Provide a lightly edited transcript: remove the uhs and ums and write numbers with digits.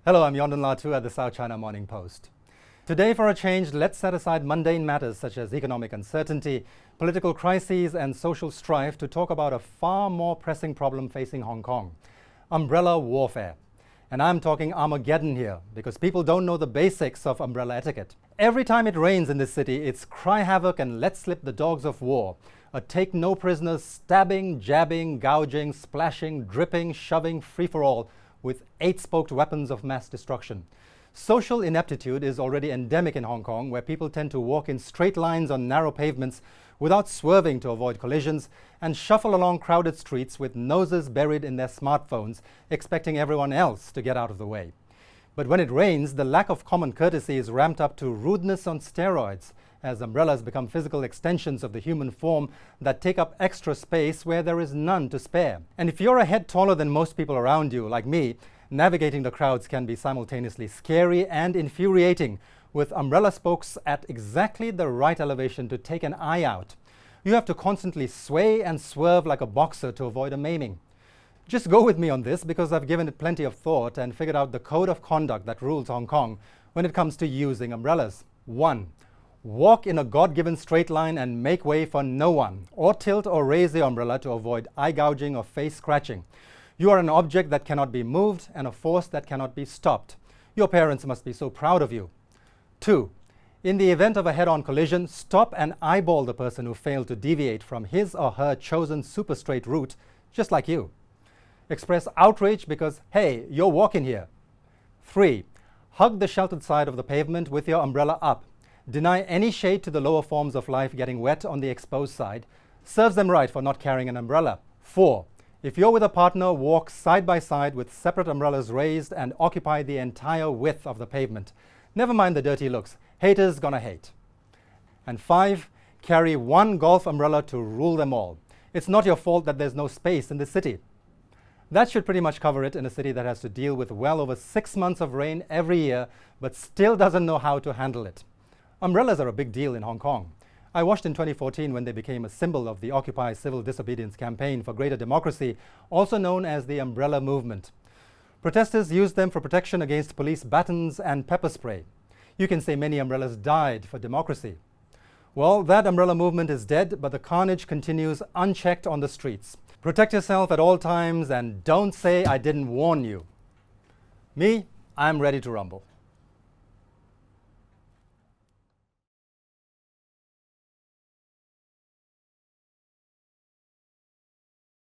Hello, I'm Yonden Lhatoo at the South China Morning Post. Today, for a change, let's set aside mundane matters such as economic uncertainty, political crises, and social strife to talk about a far more pressing problem facing Hong Kong: umbrella warfare. And I'm talking Armageddon here, because people don't know the basics of umbrella etiquette. Every time it rains in this city, it's cry havoc and let slip the dogs of war. A take no prisoners, stabbing, jabbing, gouging, splashing, dripping, shoving, free-for-all, with 8-spoked weapons of mass destruction. Social ineptitude is already endemic in Hong Kong, where people tend to walk in straight lines on narrow pavements without swerving to avoid collisions, and shuffle along crowded streets with noses buried in their smartphones, expecting everyone else to get out of the way. But when it rains, the lack of common courtesy is ramped up to rudeness on steroids, as umbrellas become physical extensions of the human form that take up extra space where there is none to spare. And if you're a head taller than most people around you, like me, navigating the crowds can be simultaneously scary and infuriating, with umbrella spokes at exactly the right elevation to take an eye out. You have to constantly sway and swerve like a boxer to avoid a maiming. Just go with me on this, because I've given it plenty of thought and figured out the code of conduct that rules Hong Kong when it comes to using umbrellas. 1. Walk in a God-given straight line and make way for no one, or tilt or raise the umbrella to avoid eye gouging or face scratching. You are an object that cannot be moved and a force that cannot be stopped. Your parents must be so proud of you. 2. In the event of a head-on collision, stop and eyeball the person who failed to deviate from his or her chosen super straight route, just like you. Express outrage because, hey, you're walking here. 3. Hug the sheltered side of the pavement with your umbrella up. Deny any shade to the lower forms of life getting wet on the exposed side. Serves them right for not carrying an umbrella. 4. If you're with a partner, walk side by side with separate umbrellas raised and occupy the entire width of the pavement. Never mind the dirty looks. Haters gonna hate. And 5. Carry one golf umbrella to rule them all. It's not your fault that there's no space in the city. That should pretty much cover it in a city that has to deal with well over 6 months of rain every year, but still doesn't know how to handle it. Umbrellas are a big deal in Hong Kong. I watched in 2014 when they became a symbol of the Occupy Civil Disobedience Campaign for Greater Democracy, also known as the Umbrella Movement. Protesters used them for protection against police batons and pepper spray. You can say many umbrellas died for democracy. Well, that umbrella movement is dead, but the carnage continues unchecked on the streets. Protect yourself at all times and don't say I didn't warn you. Me, I'm ready to rumble.